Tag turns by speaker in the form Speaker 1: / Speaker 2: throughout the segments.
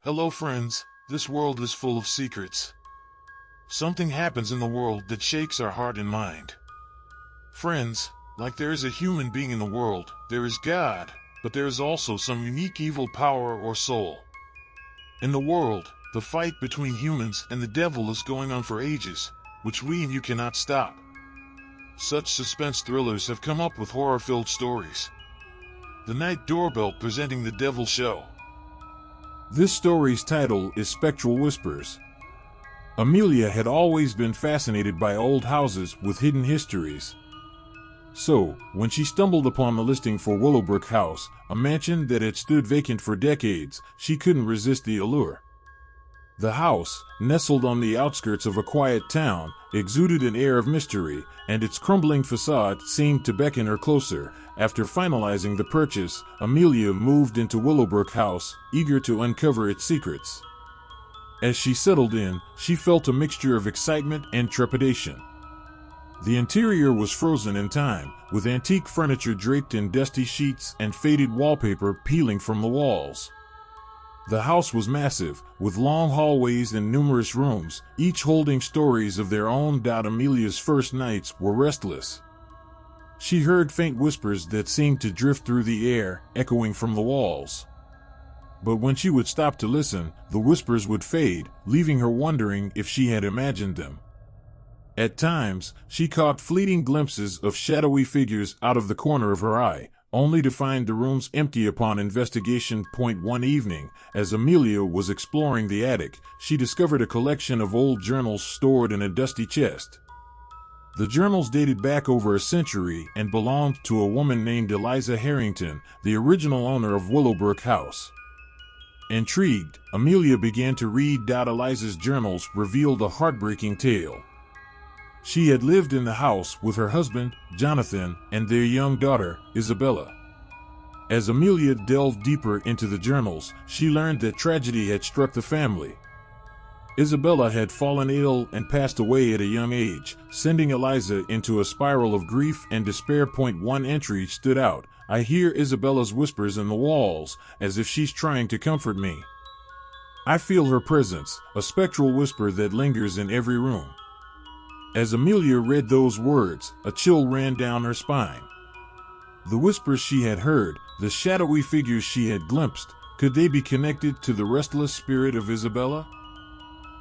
Speaker 1: Hello friends, this world is full of secrets. Something happens in the world that shakes our heart and mind. Friends, like there is a human being in the world, there is God, but there is also some unique evil power or soul. In the world, the fight between humans and the devil is going on for ages, which we and you cannot stop. Such suspense thrillers have come up with horror-filled stories. The Night Doorbell presenting The Devil Show.
Speaker 2: This story's title is Spectral Whispers. Amelia had always been fascinated by old houses with hidden histories. So, when she stumbled upon the listing for Willowbrook House, a mansion that had stood vacant for decades, she couldn't resist the allure. The house, nestled on the outskirts of a quiet town, exuded an air of mystery, and its crumbling facade seemed to beckon her closer. After finalizing the purchase, Amelia moved into Willowbrook House, eager to uncover its secrets. As she settled in, she felt a mixture of excitement and trepidation. The interior was frozen in time, with antique furniture draped in dusty sheets and faded wallpaper peeling from the walls. The house was massive, with long hallways and numerous rooms, each holding stories of their own. Amelia's first nights were restless. She heard faint whispers that seemed to drift through the air, echoing from the walls. But when she would stop to listen, the whispers would fade, leaving her wondering if she had imagined them. At times, she caught fleeting glimpses of shadowy figures out of the corner of her eye, only to find the rooms empty upon investigation. One evening, as Amelia was exploring the attic, she discovered a collection of old journals stored in a dusty chest. The journals dated back over a century and belonged to a woman named Eliza Harrington, the original owner of Willowbrook House. Intrigued, Amelia began to read. Eliza's journals revealed a heartbreaking tale. She had lived in the house with her husband, Jonathan, and their young daughter, Isabella. As Amelia delved deeper into the journals, she learned that tragedy had struck the family. Isabella had fallen ill and passed away at a young age, sending Eliza into a spiral of grief and despair. One entry stood out. I hear Isabella's whispers in the walls, as if she's trying to comfort me. I feel her presence, a spectral whisper that lingers in every room. As Amelia read those words, a chill ran down her spine. The whispers she had heard, the shadowy figures she had glimpsed, could they be connected to the restless spirit of Isabella?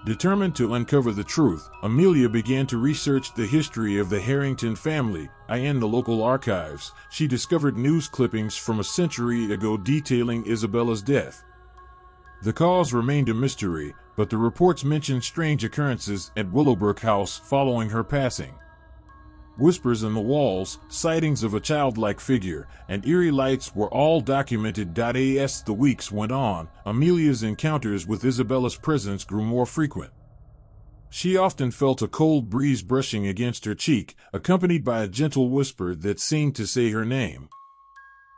Speaker 2: Determined to uncover the truth, Amelia began to research the history of the Harrington family. In the local archives, she discovered news clippings from a century ago detailing Isabella's death. The cause remained a mystery, but the reports mentioned strange occurrences at Willowbrook House following her passing. Whispers in the walls, sightings of a childlike figure, and eerie lights were all documented. As the weeks went on, Amelia's encounters with Isabella's presence grew more frequent. She often felt a cold breeze brushing against her cheek, accompanied by a gentle whisper that seemed to say her name.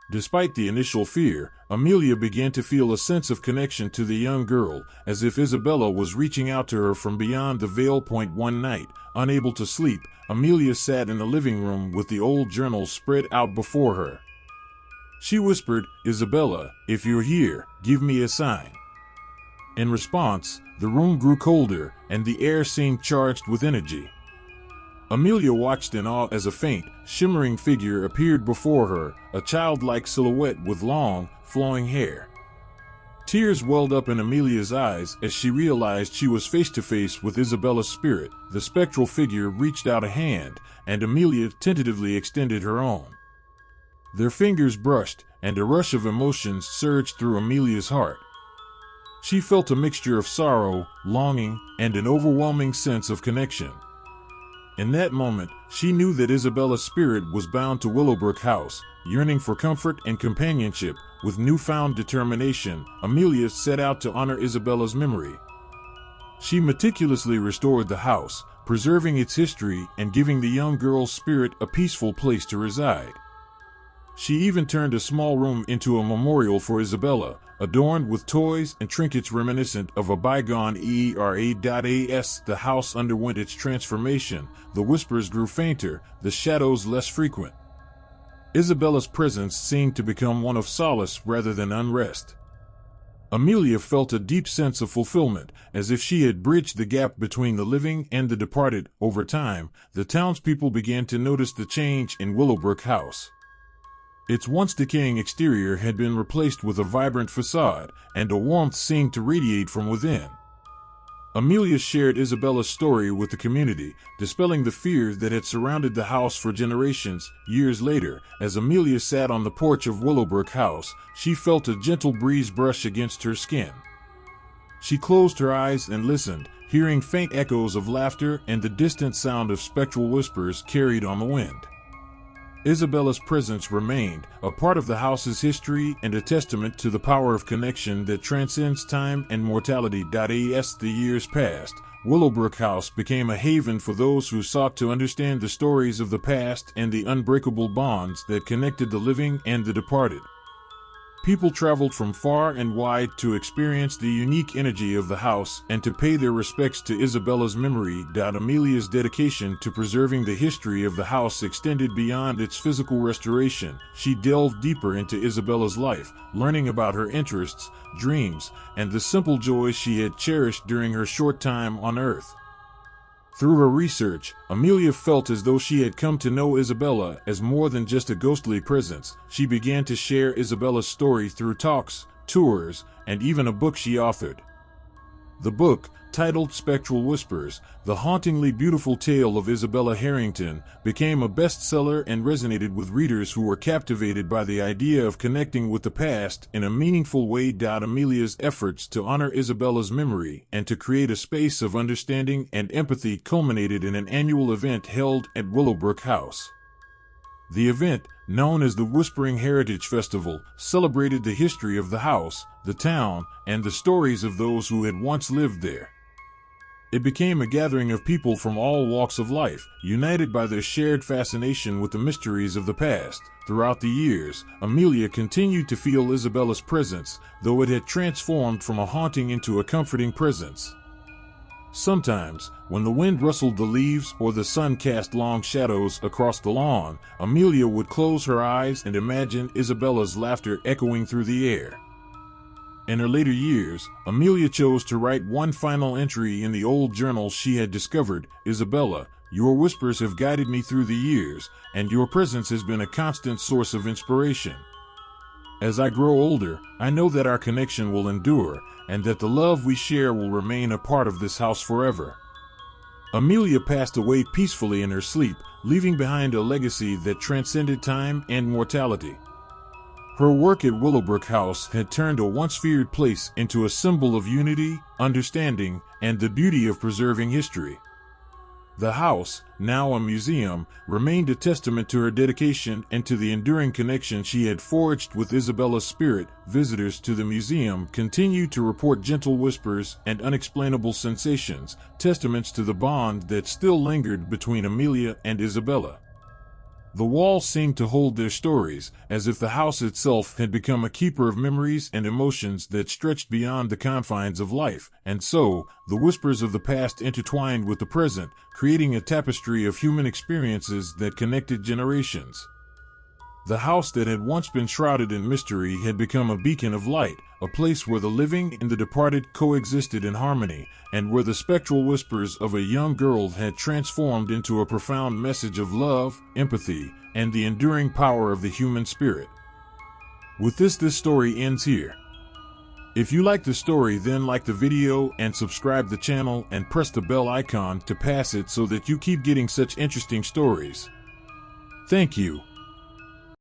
Speaker 2: Despite the initial fear, Amelia began to feel a sense of connection to the young girl, as if Isabella was reaching out to her from beyond the veil. One night, unable to sleep, Amelia sat in the living room with the old journals spread out before her. She whispered, "Isabella, if you're here, give me a sign." In response, the room grew colder, and the air seemed charged with energy. Amelia watched in awe as a faint, shimmering figure appeared before her, a childlike silhouette with long, flowing hair. Tears welled up in Amelia's eyes as she realized she was face to face with Isabella's spirit. The spectral figure reached out a hand, and Amelia tentatively extended her own. Their fingers brushed, and a rush of emotions surged through Amelia's heart. She felt a mixture of sorrow, longing, and an overwhelming sense of connection. In that moment, she knew that Isabella's spirit was bound to Willowbrook House, yearning for comfort and companionship. With newfound determination, Amelia set out to honor Isabella's memory. She meticulously restored the house, preserving its history and giving the young girl's spirit a peaceful place to reside. She even turned a small room into a memorial for Isabella, adorned with toys and trinkets reminiscent of a bygone era. As the house underwent its transformation, the whispers grew fainter, the shadows less frequent. Isabella's presence seemed to become one of solace rather than unrest. Amelia felt a deep sense of fulfillment, as if she had bridged the gap between the living and the departed. Over time, the townspeople began to notice the change in Willowbrook House. Its once decaying exterior had been replaced with a vibrant facade, and a warmth seemed to radiate from within. Amelia shared Isabella's story with the community, dispelling the fears that had surrounded the house for generations. Years later, as Amelia sat on the porch of Willowbrook House, she felt a gentle breeze brush against her skin. She closed her eyes and listened, hearing faint echoes of laughter and the distant sound of spectral whispers carried on the wind. Isabella's presence remained, a part of the house's history and a testament to the power of connection that transcends time and mortality. As the years passed, Willowbrook House became a haven for those who sought to understand the stories of the past and the unbreakable bonds that connected the living and the departed. People traveled from far and wide to experience the unique energy of the house and to pay their respects to Isabella's memory. Amelia's dedication to preserving the history of the house extended beyond its physical restoration. She delved deeper into Isabella's life, learning about her interests, dreams, and the simple joys she had cherished during her short time on Earth. Through her research, Amelia felt as though she had come to know Isabella as more than just a ghostly presence. She began to share Isabella's story through talks, tours, and even a book she authored. The book, titled Spectral Whispers, The Hauntingly Beautiful Tale of Isabella Harrington, became a bestseller and resonated with readers who were captivated by the idea of connecting with the past in a meaningful way. Amelia's efforts to honor Isabella's memory and to create a space of understanding and empathy culminated in an annual event held at Willowbrook House. The event, known as the Whispering Heritage Festival, celebrated the history of the house, the town, and the stories of those who had once lived there. It became a gathering of people from all walks of life, united by their shared fascination with the mysteries of the past. Throughout the years, Amelia continued to feel Isabella's presence, though it had transformed from a haunting into a comforting presence. Sometimes, when the wind rustled the leaves or the sun cast long shadows across the lawn, Amelia would close her eyes and imagine Isabella's laughter echoing through the air. In her later years, Amelia chose to write one final entry in the old journal she had discovered. Isabella, your whispers have guided me through the years, and your presence has been a constant source of inspiration. As I grow older, I know that our connection will endure, and that the love we share will remain a part of this house forever. Amelia passed away peacefully in her sleep, leaving behind a legacy that transcended time and mortality. Her work at Willowbrook House had turned a once-feared place into a symbol of unity, understanding, and the beauty of preserving history. The house, now a museum, remained a testament to her dedication and to the enduring connection she had forged with Isabella's spirit. Visitors to the museum continued to report gentle whispers and unexplainable sensations, testaments to the bond that still lingered between Amelia and Isabella. The walls seemed to hold their stories, as if the house itself had become a keeper of memories and emotions that stretched beyond the confines of life, and so, the whispers of the past intertwined with the present, creating a tapestry of human experiences that connected generations. The house that had once been shrouded in mystery had become a beacon of light, a place where the living and the departed coexisted in harmony, and where the spectral whispers of a young girl had transformed into a profound message of love, empathy, and the enduring power of the human spirit. With this story ends here. If you like the story, then like the video and subscribe the channel and press the bell icon to pass it so that you keep getting such interesting stories. Thank you.